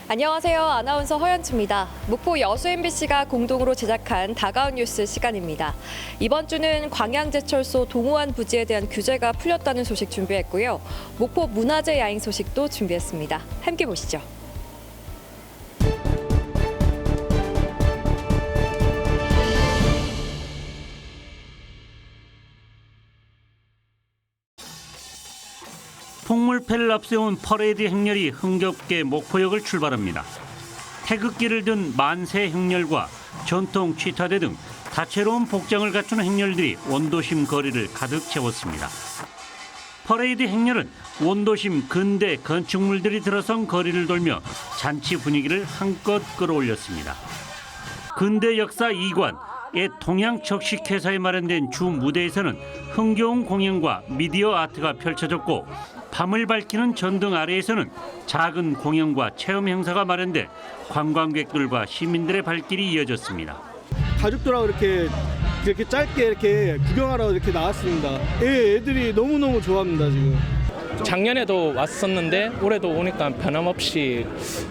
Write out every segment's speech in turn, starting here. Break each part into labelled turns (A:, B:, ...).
A: 안녕하세요. 아나운서 허연주입니다. 목포 여수 MBC가 공동으로 제작한 다가온 뉴스 시간입니다. 이번 주는 광양제철소 동호안 부지에 대한 규제가 풀렸다는 소식 준비했고요. 목포 문화재 야행 소식도 준비했습니다. 함께 보시죠.
B: 풍물패를 앞세운 퍼레이드 행렬이 흥겹게 목포역을 출발합니다. 태극기를 든 만세 행렬과 전통 취타대 등 다채로운 복장을 갖춘 행렬들이 원도심 거리를 가득 채웠습니다. 퍼레이드 행렬은 원도심 근대 건축물들이 들어선 거리를 돌며 잔치 분위기를 한껏 끌어올렸습니다. 근대 역사 2관 옛 동양적식회사에 마련된 주 무대에서는 흥겨운 공연과 미디어 아트가 펼쳐졌고, 밤을 밝히는 전등 아래에서는 작은 공연과 체험 행사가 마련돼 관광객들과 시민들의 발길이 이어졌습니다.
C: 가족들하고 이렇게 짧게 이렇게 구경하러 이렇게 나왔습니다. 애들이 너무너무 좋아합니다, 지금.
D: 작년에도 왔었는데 올해도 오니까 변함없이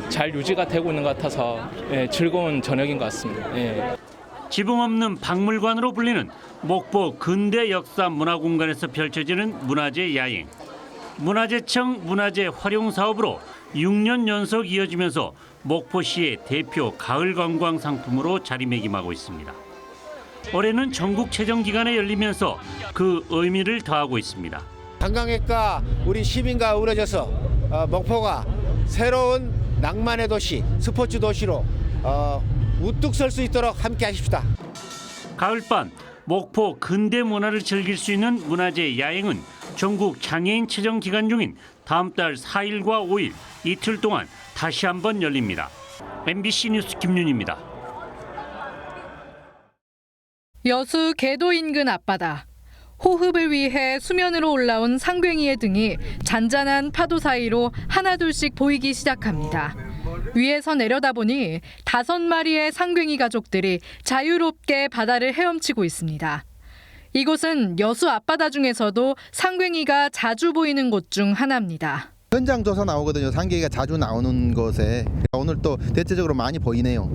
D: 잘 유지가 되고 있는 것 같아서 즐거운 저녁인 것 같습니다.
B: 지붕 없는 박물관으로 불리는 목포 근대 역사 문화공간에서 펼쳐지는 문화재 야행. 문화재청 문화재 활용 사업으로 6년 연속 이어지면서 목포시의 대표 가을 관광 상품으로 자리매김하고 있습니다. 올해는 전국 최종 기간에 열리면서 그 의미를 더하고 있습니다.
E: 관광객과 우리 시민과 어우러져서 목포가 새로운 낭만의 도시, 스포츠 도시로 우뚝 설 수 있도록 함께 하십시다.
B: 가을밤 목포 근대 문화를 즐길 수 있는 문화재 야행은 전국 장애인 체정 기간 중인 다음 달 4일과 5일 이틀 동안 다시 한번 열립니다. MBC 뉴스 김윤입니다.
F: 여수 계도 인근 앞바다. 호흡을 위해 수면으로 올라온 상괭이의 등이 잔잔한 파도 사이로 하나둘씩 보이기 시작합니다. 위에서 내려다보니 5마리의 상괭이 가족들이 자유롭게 바다를 헤엄치고 있습니다. 이곳은 여수 앞바다 중에서도 상괭이가 자주 보이는 곳 중 하나입니다.
G: 현장 조사 나오거든요. 상괭이가 자주 나오는 곳에. 오늘 또 대체적으로 많이 보이네요.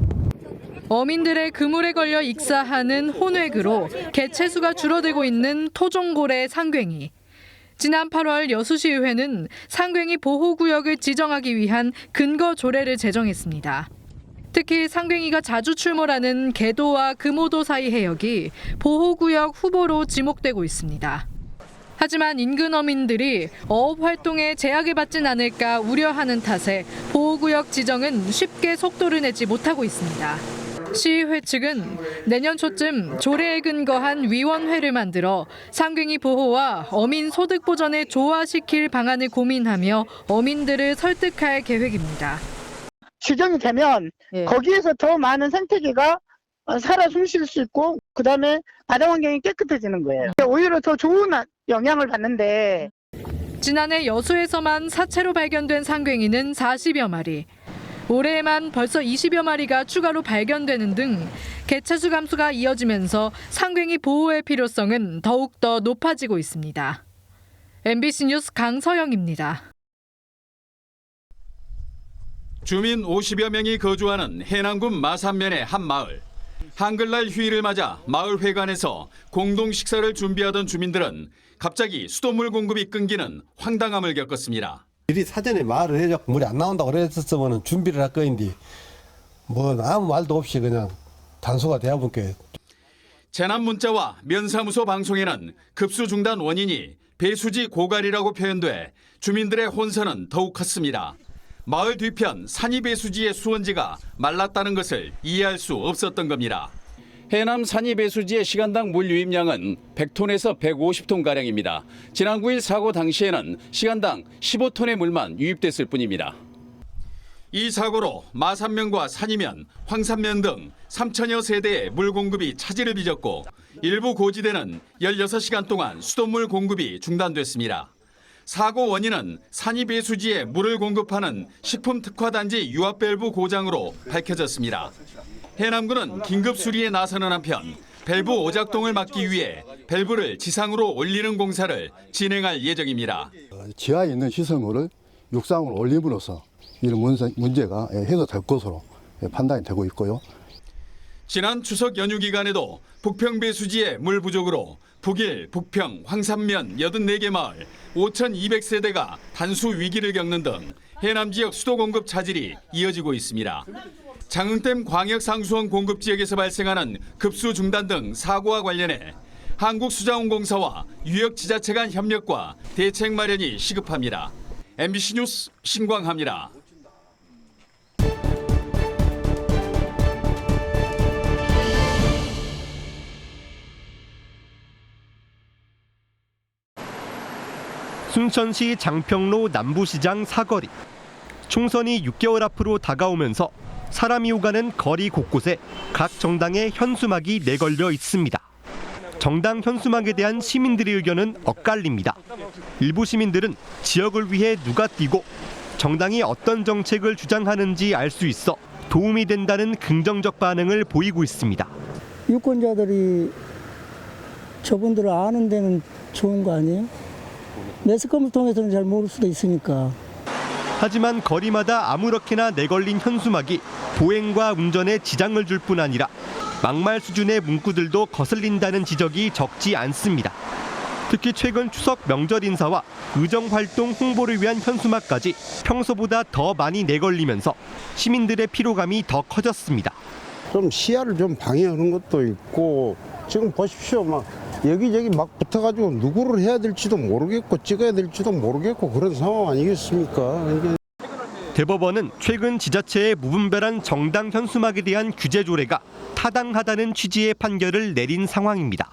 F: 어민들의 그물에 걸려 익사하는 혼획으로 개체수가 줄어들고 있는 토종고래 상괭이. 지난 8월 여수시의회는 상괭이 보호구역을 지정하기 위한 근거 조례를 제정했습니다. 특히 상괭이가 자주 출몰하는 계도와 금오도 사이 해역이 보호구역 후보로 지목되고 있습니다. 하지만 인근 어민들이 어업 활동에 제약을 받진 않을까 우려하는 탓에 보호구역 지정은 쉽게 속도를 내지 못하고 있습니다. 시의회 측은 내년 초쯤 조례에 근거한 위원회를 만들어 상괭이 보호와 어민 소득 보전을 조화시킬 방안을 고민하며 어민들을 설득할 계획입니다.
H: 지정이 되면 거기에서 더 많은 생태계가 살아 숨쉴 수 있고 그다음에 바다 환경이 깨끗해지는 거예요. 오히려 더 좋은 영향을 받는데.
F: 지난해 여수에서만 사체로 발견된 상괭이는 40여 마리. 올해에만 벌써 20여 마리가 추가로 발견되는 등 개체수 감소가 이어지면서 상괭이 보호의 필요성은 더욱더 높아지고 있습니다. MBC 뉴스 강서영입니다.
I: 주민 50여 명이 거주하는 해남군 마산면의 한 마을. 한글날 휴일을 맞아 마을 회관에서 공동 식사를 준비하던 주민들은 갑자기 수돗물 공급이 끊기는 황당함을 겪었습니다.
J: 미리 사전에 말을 해줬고 물이 안 나온다고 그랬었으면 준비를 할 거인데 뭐 아무 말도 없이 그냥 단소가 되어보니까.
I: 재난 문자와 면사무소 방송에는 급수 중단 원인이 배수지 고갈이라고 표현돼 주민들의 혼선은 더욱 컸습니다. 마을 뒤편 산이 배수지의 수원지가 말랐다는 것을 이해할 수 없었던 겁니다. 해남 산이 배수지의 시간당 물 유입량은 100톤에서 150톤가량입니다. 지난 9일 사고 당시에는 시간당 15톤의 물만 유입됐을 뿐입니다. 이 사고로 마산면과 산이면, 황산면 등 3천여 세대의 물 공급이 차질을 빚었고 일부 고지대는 16시간 동안 수돗물 공급이 중단됐습니다. 사고 원인은 산이 배수지에 물을 공급하는 식품특화단지 유압밸브 고장으로 밝혀졌습니다. 해남군은 긴급 수리에 나서는 한편 밸브 오작동을 막기 위해 밸브를 지상으로 올리는 공사를 진행할 예정입니다.
J: 지하에 있는 시설물을 육상으로 올림으로써 이런 문제가 해소될 것으로 판단이 되고 있고요.
I: 지난 추석 연휴 기간에도 북평 배수지의 물 부족으로 북일, 북평, 황산면 84개 마을 5,200세대가 단수 위기를 겪는 등 해남 지역 수도 공급 차질이 이어지고 있습니다. 장흥댐 광역상수원 공급 지역에서 발생하는 급수 중단 등 사고와 관련해 한국수자원공사와 유역지자체 간 협력과 대책 마련이 시급합니다. MBC 뉴스 신광하입니다.
K: 순천시 장평로 남부시장 사거리. 총선이 6개월 앞으로 다가오면서 사람이 오가는 거리 곳곳에 각 정당의 현수막이 내걸려 있습니다. 정당 현수막에 대한 시민들의 의견은 엇갈립니다. 일부 시민들은 지역을 위해 누가 뛰고 정당이 어떤 정책을 주장하는지 알 수 있어 도움이 된다는 긍정적 반응을 보이고 있습니다.
L: 유권자들이 저분들을 아는 데는 좋은 거 아니에요? 매스컴을 통해서는 잘 모를 수도 있으니까.
K: 하지만 거리마다 아무렇게나 내걸린 현수막이 보행과 운전에 지장을 줄 뿐 아니라 막말 수준의 문구들도 거슬린다는 지적이 적지 않습니다. 특히 최근 추석 명절 인사와 의정활동 홍보를 위한 현수막까지 평소보다 더 많이 내걸리면서 시민들의 피로감이 더 커졌습니다.
J: 좀 시야를 좀 방해하는 것도 있고 지금 보십시오. 막 여기저기 막 붙어가지고 누구를 해야 될지도 모르겠고 찍어야 될지도 모르겠고 그런 상황 아니겠습니까? 이게.
K: 대법원은 최근 지자체의 무분별한 정당 현수막에 대한 규제 조례가 타당하다는 취지의 판결을 내린 상황입니다.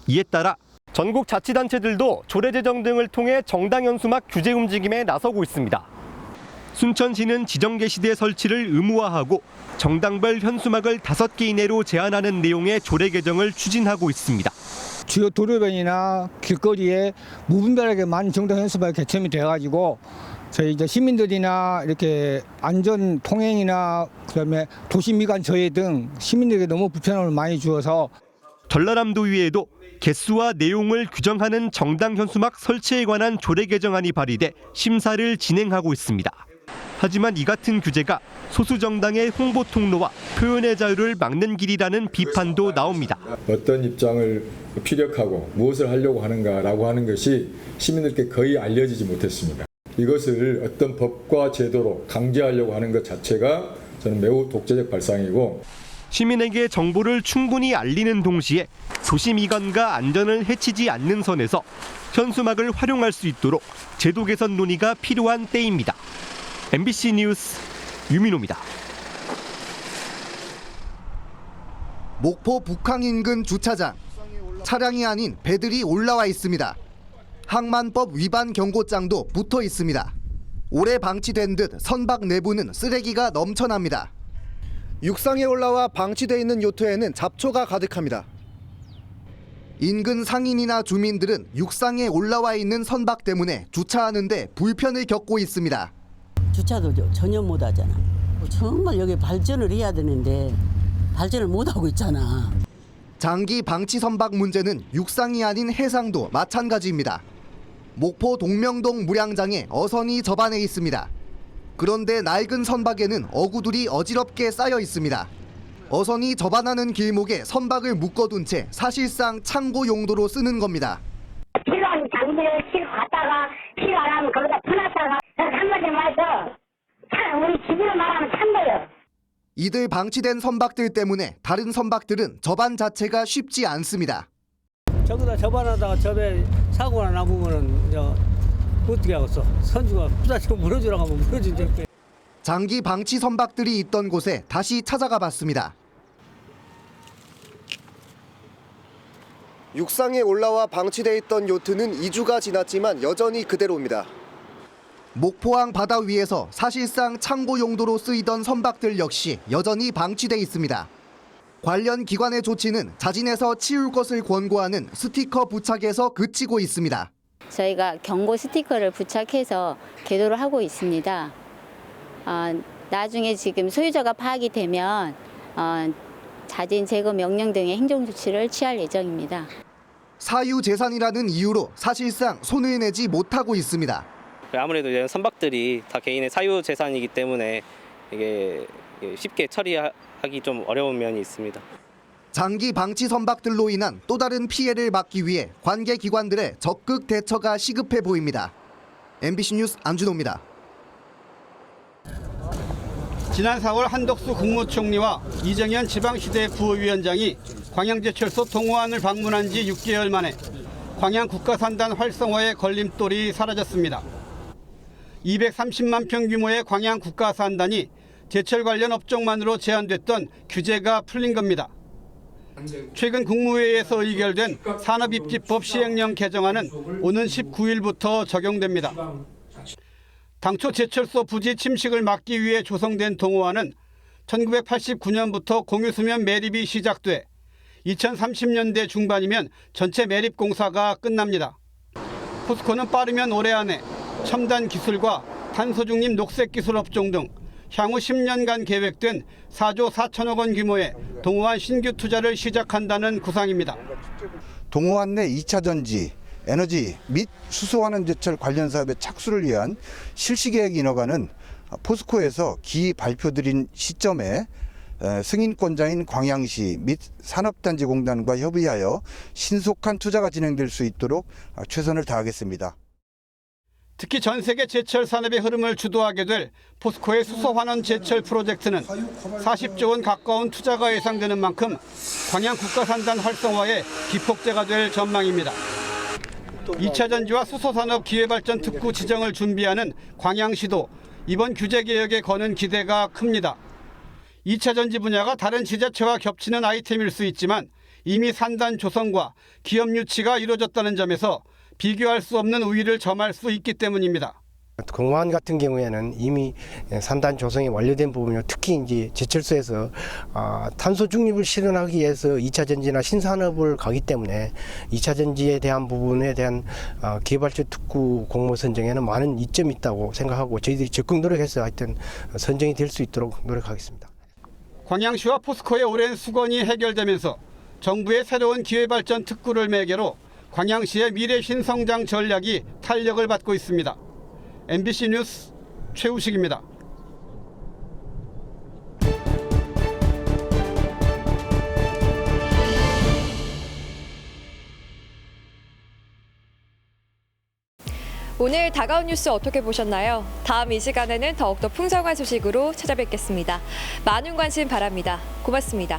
K: 이에 따라 전국 자치단체들도 조례 제정 등을 통해 정당 현수막 규제 움직임에 나서고 있습니다. 순천시는 지정 게시대 설치를 의무화하고 정당별 현수막을 5개 이내로 제한하는 내용의 조례 개정을 추진하고 있습니다.
M: 주요 도로변이나 길거리에 무분별하게 많은 정당 현수막이 개첨이 되어가지고 저희 이제 시민들이나 이렇게 안전 통행이나 그다음에 도시 미관 저해 등 시민들에게 너무 불편함을 많이 주어서
K: 전라남도의회에도 개수와 내용을 규정하는 정당 현수막 설치에 관한 조례 개정안이 발의돼 심사를 진행하고 있습니다. 하지만 이 같은 규제가 소수 정당의 홍보 통로와 표현의 자유를 막는 길이라는 비판도 나옵니다.
N: 어떤 입장을 피력하고 무엇을 하려고 하는가라고 하는 것이 시민들께 거의 알려지지 못했습니다. 이것을 어떤 법과 제도로 강제하려고 하는 것 자체가 저는 매우 독재적 발상이고
K: 시민에게 정보를 충분히 알리는 동시에 도시 미관과 안전을 해치지 않는 선에서 현수막을 활용할 수 있도록 제도 개선 논의가 필요한 때입니다. MBC 뉴스 유민호입니다.
O: 목포 북항 인근 주차장. 차량이 아닌 배들이 올라와 있습니다. 항만법 위반 경고장도 붙어 있습니다. 오래 방치된 듯 선박 내부는 쓰레기가 넘쳐납니다. 육상에 올라와 방치돼 있는 요트에는 잡초가 가득합니다. 인근 상인이나 주민들은 육상에 올라와 있는 선박 때문에 주차하는데 불편을 겪고 있습니다.
P: 주차도 전혀 못 하잖아. 정말 여기 발전을 해야 되는데 발전을 못 하고 있잖아.
O: 장기 방치 선박 문제는 육상이 아닌 해상도 마찬가지입니다. 목포 동명동 무량장에 어선이 접안해 있습니다. 그런데 낡은 선박에는 어구들이 어지럽게 쌓여 있습니다. 어선이 접안하는 길목에 선박을 묶어둔 채 사실상 창고 용도로 쓰는 겁니다.
Q: 필요한 장비를 실어 갔다가 필요 안 하면 거기다 퍼놨다가 한마디 말해서 우리 집으로 말하면 창고요.
O: 이들 방치된 선박들 때문에 다른 선박들은 접안 자체가 쉽지 않습니다.
M: 저기다 접안하다가 접에 사고가 나보면은 어떻게 하겠어? 선주가 부딪히고 물어주라고 하면 물어준대.
O: 장기 방치 선박들이 있던 곳에 다시 찾아가 봤습니다. 육상에 올라와 방치돼 있던 요트는 2주가 지났지만 여전히 그대로입니다. 목포항 바다 위에서 사실상 창고 용도로 쓰이던 선박들 역시 여전히 방치돼 있습니다. 관련 기관의 조치는 자진해서 치울 것을 권고하는 스티커 부착에서 그치고 있습니다.
R: 저희가 경고 스티커를 부착해서 계도를 하고 있습니다. 나중에 지금 소유자가 파악이 되면 자진 제거 명령 등의 행정 조치를 취할 예정입니다.
O: 사유재산이라는 이유로 사실상 손을 내지 못하고 있습니다.
S: 아무래도 이런 선박들이 다 개인의 사유 재산이기 때문에 이게 쉽게 처리하기 좀 어려운 면이 있습니다.
O: 장기 방치 선박들로 인한 또 다른 피해를 막기 위해 관계 기관들의 적극 대처가 시급해 보입니다. MBC 뉴스 안준호입니다.
C: 지난 4월 한덕수 국무총리와 이정현 지방시대 부위원장이 광양제철소 동호안을 방문한 지 6개월 만에 광양 국가산단 활성화의 걸림돌이 사라졌습니다. 230만 평 규모의 광양 국가산단이 제철 관련 업종만으로 제한됐던 규제가 풀린 겁니다. 최근 국무회의에서 의결된 산업입지법 시행령 개정안은 오는 19일부터 적용됩니다. 당초 제철소 부지 침식을 막기 위해 조성된 동호안은 1989년부터 공유수면 매립이 시작돼 2030년대 중반이면 전체 매립 공사가 끝납니다. 포스코는 빠르면 올해 안에 첨단 기술과 탄소 중립 녹색 기술 업종 등 향후 10년간 계획된 4조 4천억 원 규모의 동호안 신규 투자를 시작한다는 구상입니다.
T: 동호안 내 2차 전지, 에너지 및 수소환원 제철 관련 사업의 착수를 위한 실시계획 인허가는 포스코에서 기 발표드린 시점에 승인권자인 광양시 및 산업단지공단과 협의하여 신속한 투자가 진행될 수 있도록 최선을 다하겠습니다.
C: 특히 전 세계 제철 산업의 흐름을 주도하게 될 포스코의 수소환원 제철 프로젝트는 40조 원 가까운 투자가 예상되는 만큼 광양 국가산단 활성화의 기폭제가 될 전망입니다. 2차 전지와 수소산업 기회발전 특구 지정을 준비하는 광양시도 이번 규제 개혁에 거는 기대가 큽니다. 2차 전지 분야가 다른 지자체와 겹치는 아이템일 수 있지만 이미 산단 조성과 기업 유치가 이루어졌다는 점에서 비교할 수 없는 우위를 점할 수 있기 때문입니다.
U: 동호안 같은 경우에는 이미 산단 조성이 완료된 부분이요. 특히 이제 제철소에서 탄소 중립을 실현하기 위해서 2차 전지나 신산업을 가기 때문에 2차 전지에 대한 부분에 대한 기회발전 특구 공모 선정에는 많은 이점이 있다고 생각하고 저희들이 적극 노력해서 하여튼 선정이 될 수 있도록 노력하겠습니다.
C: 광양시와 포스코의 오랜 수건이 해결되면서 정부의 새로운 기회발전 특구를 매개로 광양시의 미래 신성장 전략이 탄력을 받고 있습니다. MBC 뉴스 최우식입니다.
A: 오늘 다가온 뉴스 어떻게 보셨나요? 다음 이 시간에는 더욱더 풍성한 소식으로 찾아뵙겠습니다. 많은 관심 바랍니다. 고맙습니다.